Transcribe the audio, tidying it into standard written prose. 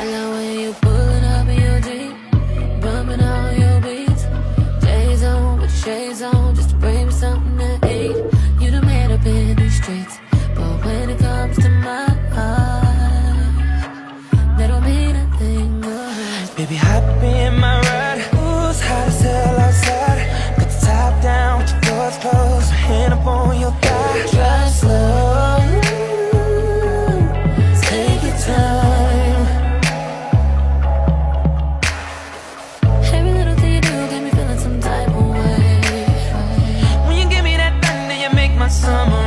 I love when you pulling up in your Jeep, bumping all your beats. J's on with your shades on, just to bring me something to eat. You done made up in these streets, but when it comes to my heart, that don't mean a thing. Baby, hop in my ride. Ooh, it's hot as hell outside. Put the top down with your doors closed, my hand up on your thigh. Drive slow, take your time. Every little thing you do got me feeling some type of way. When you give me that thunder, you make my summer